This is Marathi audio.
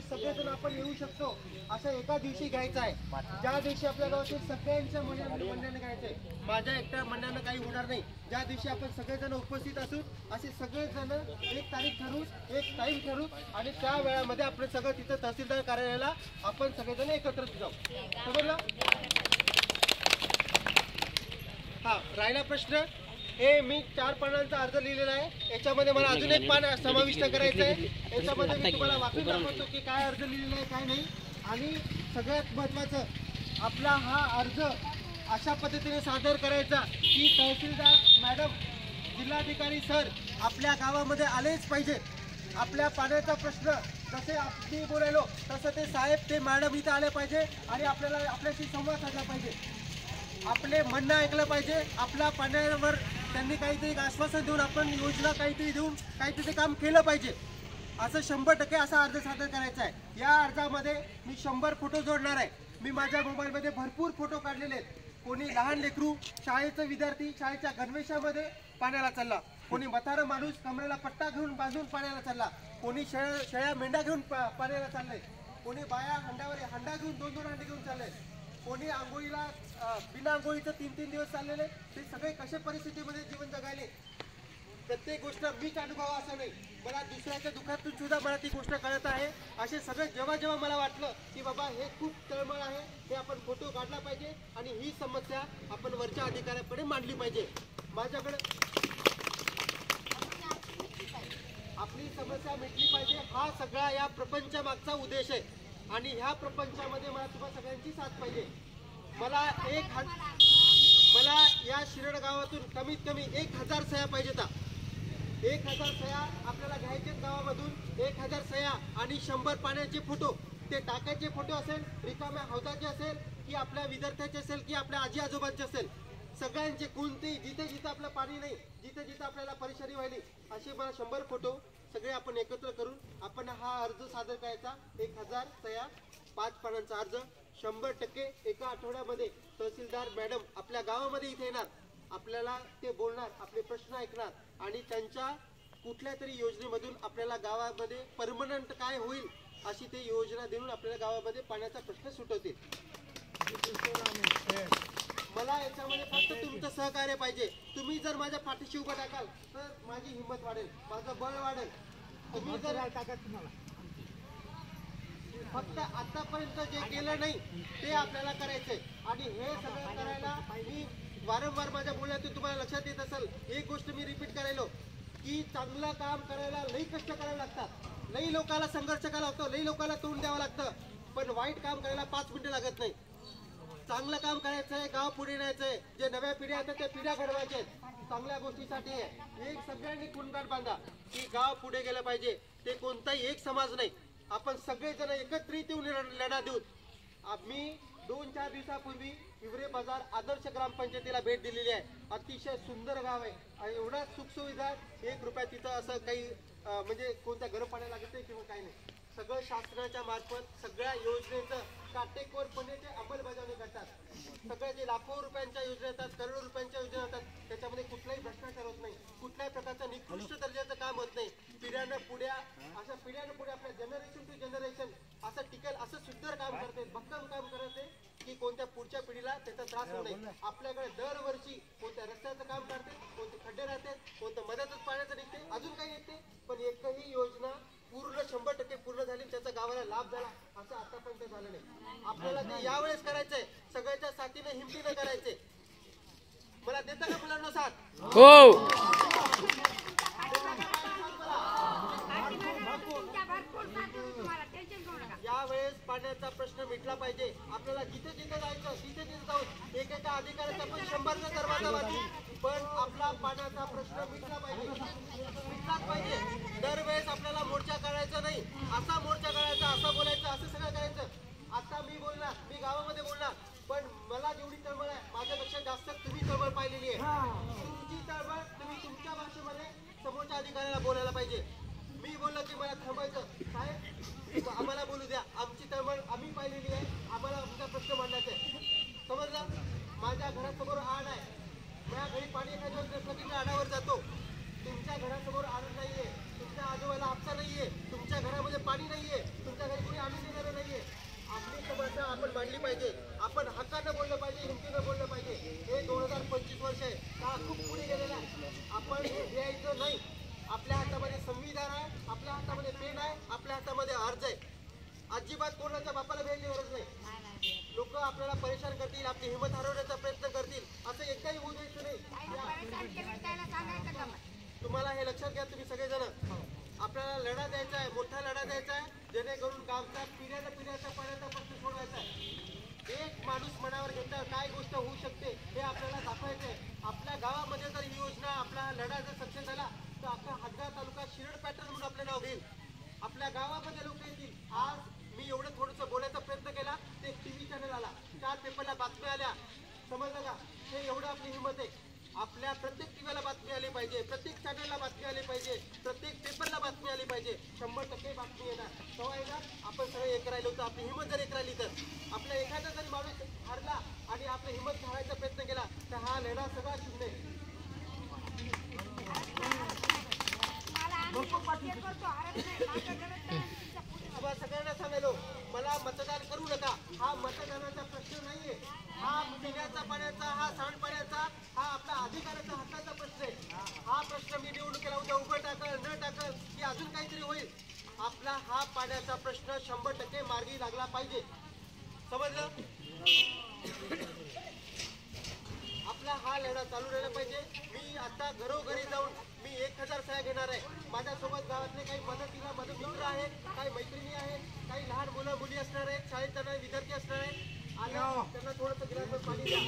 सगळेजण आपण येऊ शकतो असं एका दिवशी घ्यायचं आहे, ज्या दिवशी आपल्या गावातील सगळ्यांच्या मंडळाने घ्यायचंय. माझ्या एकट्या मंडळानं काही होणार नाही. ज्या दिवशी आपण सगळेजण उपस्थित असू असे सगळेजण एक तारीख ठरवू, एक टाइम ठरवू आणि त्या वेळामध्ये आपण सगळं तिथं तहसीलदार कार्यालयाला आपण सगळेजण एकत्र जाऊ. समजलं? हा राहिला प्रश्न. हे मी 4 पानांचा अर्ज लिहिलेला आहे. याच्यामध्ये मला अजून एक पान समाविष्ट करायचं आहे. याच्यामध्ये मी तुम्हाला वाचून दाखवतो की काय अर्ज लिहिलेला आहे काय नाही. आणि सगळ्यात महत्त्वाचं, आपला हा अर्ज अशा पद्धतीने सादर करायचा की तहसीलदार मॅडम, जिल्हाधिकारी सर आपल्या गावामध्ये आलेच पाहिजे. आपल्या पाण्याचा प्रश्न जसे आपण बोलायलो तसं ते साहेब ते मॅडम इथं आले पाहिजे आणि आपल्याला आपल्याशी संवाद साधला पाहिजे. आपले म्हणणं ऐकलं पाहिजे. आपल्या पाण्यावर त्यांनी काहीतरी आश्वासन देऊन आपण योजना काहीतरी देऊन काहीतरी काम केलं पाहिजे. असं 100% असा अर्ज सादर करायचा आहे. या अर्जामध्ये मी 100 फोटो जोडणार आहे. मी माझ्या मोबाईलमध्ये भरपूर फोटो काढलेले आहेत. कोणी लहान लेकरू, शाळेचा विद्यार्थी शाळेच्या गणवेशामध्ये पाण्याला चालला, कोणी म्हातारा माणूस कमरेला पट्टा घेऊन बांधून पाण्याला चालला, कोणी शेळ्या मेंढ्या घेऊन पाण्याला चाललंय, कोणी बाया हंडा घेऊन 2-2 हंडे घेऊन चालले, कोणी आंघोळीला बिना आंघोळीचं 3-3 दिवस चाललेले. ते सगळे कशा परिस्थितीमध्ये जीवन जगायले. प्रत्येक गोष्ट मीच अनुभव असं नाही, मला दुसऱ्याच्या दुःखातून सुद्धा मला ती गोष्ट कळत आहे. असे सगळे जेव्हा मला वाटलं की बाबा हे खूप तळमळ आहे, हे आपण फोटो काढला पाहिजे आणि ही समस्या आपण वरच्या अधिकाऱ्याकडे मांडली पाहिजे. माझ्याकडे आपली समस्या मिटली पाहिजे, हा सगळा या प्रपंचामागचा उद्देश आहे. आणि ह्या प्रपंचामध्ये मला तुम्हाला सगळ्यांची साथ पाहिजे. मला या शिरड गावातून कमीत कमी 1000 सह्या पाहिजेत. 1000 सह्या आपल्याला घ्यायचे गावामधून. 1000 सह्या आणि 100 पाण्याचे फोटो. ते टाकायचे फोटो असेल, रिकाम्या हौदाचे असेल की आपल्या विद्यार्थ्याचे असेल की आपल्या आजी आजोबांचे असेल, सगळ्यांचे कोणते जिथे जिथे आपलं पाणी नाही, जिथे जिथे आपल्याला परेशानी व्हायली, असे मला 100 फोटो सगळे आपण एकत्र करून आपण हा अर्ज सादर करायचा. 1000 सह्या, 5 पानांचा अर्ज. 100% एका आठवड्यामध्ये तहसीलदार मॅडम आपल्या गावामध्ये इथे येणार, आपल्याला ते बोलणार, आपले प्रश्न ऐकणार आणि त्यांच्या कुठल्या तरी योजनेमधून आपल्याला गावामध्ये परमनंट काय होईल अशी ते योजना देऊन आपल्याला गावामध्ये पाण्याचा प्रश्न सुटवतील. मला याच्यामध्ये फक्त तुमचं सहकार्य पाहिजे. तुम्ही जर माझ्या पाठीशी उभं टाकाल तर माझी हिंमत वाढेल, माझं बळ वाढेल. तुम्ही जर तुम्हाला फक्त आतापर्यंत जे केलं नाही ते आपल्याला करायचंय. आणि हे सगळं करायला मी वारंवार माझ्या बोलण्यातून तुम्हाला लक्षात येत असेल, एक गोष्ट मी रिपीट करायलो की चांगलं काम करायला लई कष्ट करायला लागतात, लई लोकांना संघर्ष करायला लागतो, लई लोकांना तोंड द्यावं लागतं. पण वाईट काम करायला 5 मिनिटं लागत नाही. चांगलं काम करायचंय, गाव पुढे न्यायचंय, जे नव्या पिढ्या आहेत त्या पिढ्या घडवायच्या चांगल्या गोष्टीसाठी आहे. एक सगळ्यांनी कुणगाट बांधा की गाव पुढे गेलं पाहिजे. ते कोणताही एक समाज नाही, आपण सगळेजण एकत्रित येऊन लढा देऊ. मी 2-4 दिवसापूर्वी हिवरे बाजार आदर्श ग्रामपंचायतीला भेट दिलेली आहे. अतिशय सुंदर गाव आहे आणि एवढा सुखसुविधा, 1 रुपया तिथं असं काही म्हणजे कोणत्या गरम पाणी लागत नाही किंवा काही नाही. सगळं शासनाच्या मार्फत सगळ्या योजनेचं काटेकोरपणे ते अंमलबजावणी करतात. सगळ्या जे लाखो रुपयांच्या योजना येतात, करोडो रुपयांच्या योजना येतात, त्याच्यामध्ये कुठलाही भ्रष्टाचार होत नाही, कुठल्याही प्रकारचं निकृष्ट दर्जाचं काम होत नाही. पिढ्यानं पुढे आपल्या जनरेशन टू जनरेशन असं टिकेल असं सुंदर काम करते, भक्कम काम करते की कोणत्या पुढच्या पिढीला त्याचा त्रास होऊ नये. आपल्याकडे दरवर्षी कोणत्या रस्त्याचं काम करते, कोणते खड्डे राहते, कोणतं मधातच पाण्याचं निघते, अजून काही निघते, पण एकही योजना पूर्ण 100% पूर्ण झाली त्याचा गावाला लाभ झाला असं आतापर्यंत झालं नाही. आपल्याला ते यावेळेस करायचंय, सगळ्याच्या साथीने हिमतीने करायचंय. मला देता का मुलांना साथ? हो. यावेळेस पाण्याचा प्रश्न मिटला पाहिजे. आपल्याला जिथे जिथे जायचं तिथे तिथे जाऊन एकेका अधिकाऱ्याचा पण 100चा दरवाजा वाजवी, पण आपला पाण्याचा प्रश्न मिटला पाहिजे. दरवेळेस आपल्याला मोर्चा काढायचा नाही, असा मोर्चा काढायचा, असं बोलायचं, असं सगळं करायचं. आता मी बोलणार, मी गावामध्ये बोलणार, पण मला जेवढी तळमळ आहे माझ्यापेक्षा जास्त तुम्ही तळमळ पाहिलेली आहे. तुमची तळमळ तुम्ही तुमच्या भाषेमध्ये समोरच्या अधिकाऱ्याला बोलायला पाहिजे. मी बोललो की मला थांबायचं, साहेब आम्हाला बोलू द्या, आमची तळमळ आम्ही पाहिलेली आहे, आम्हाला आमचा प्रश्न मांडायचा आहे. समजलं? माझ्या घरासमोर आड आहे, माझ्या घरी पाणी एखाद्या वेळेस मी आडावर जातो. तुमच्या घरासमोर आड नाहीये, तुमच्या आजूबाजूला हापसा नाहीये, तुमच्या घरामध्ये पाणी नाहीये, तुमच्या घरी कोणी याच्यामध्ये अर्ज आहे. अजिबात कोणाच्या बापाला भेटण्याची गरज नाही. लोक आपल्याला परेशान करतील, आपली हिंमत हरवण्याचा प्रयत्न करतील, असं एकदाही होऊ द्यायचं नाही. तुम्हाला हे लक्षात घ्या, तुम्ही सगळेजण. आपल्याला लढा द्यायचा आहे, मोठा लढा द्यायचा आहे, जेणेकरून गावचा पिढ्याचा पाण्याचा प्रश्न सोडवायचा आहे. एक माणूस मनावर घेता काय गोष्ट होऊ शकते हे आपल्याला दाखवायचं आहे. आपल्या गावामध्ये जर ही योजना, आपला लढा जर सक्सेस झाला तर आपला हातगाव तालुका शिरड पॅटर्न म्हणून आपलं नाव घेईल. आपल्या गावामध्ये लोक येतील. आज मी एवढं थोडंसं बोलायचा प्रयत्न केला, ते टीव्ही चॅनल आला, 4 पेपरला बातम्या आल्या, समजलं का? हे एवढं आपली हिंमत आहे. आपल्या प्रत्येक टीव्हीला बातमी आली पाहिजे, प्रत्येक चॅनलला बातमी आली पाहिजे, प्रत्येक पेपरला बातमी आली पाहिजे. 100% बातमी येणार. तेव्हा येणार आपण सगळे एक राहिलो तर, आपली हिंमत जर एक राहिली तर, आपला एखादा जरी माणूस हरला आणि आपली हिंमत घालायचा प्रयत्न केला तर हा लढा सगळा शून्य. सगळ्यांना सांगायलो, मला मतदान करू नका. हा मतदानाचा प्रश्न नाहीये. हा पिण्याचा पाण्याचा, हा सांडपाण्याचा, हा आपला अधिकाराचा, हक्काचा प्रश्न आहे. हा प्रश्न मी निवडणुकीला उद्या उभं टाकल न टाकल की अजून काहीतरी होईल, आपला हा पाण्याचा प्रश्न 100% मार्गी लागला पाहिजे. समजलं? आपला हा लढा चालू राहिला पाहिजे. मी आता घरोघरी जाऊन मी 1000 सह्या घेणार आहे. माझ्यासोबत गावातले काही मदतीला मित्र आहेत, काही मैत्रिणी आहेत, काही लहान मुलं मुली असणार आहेत, शाळेत जाणारे विद्यार्थी असणार आहेत. आणि त्यांना थोडंसं गिलास पाणी द्या.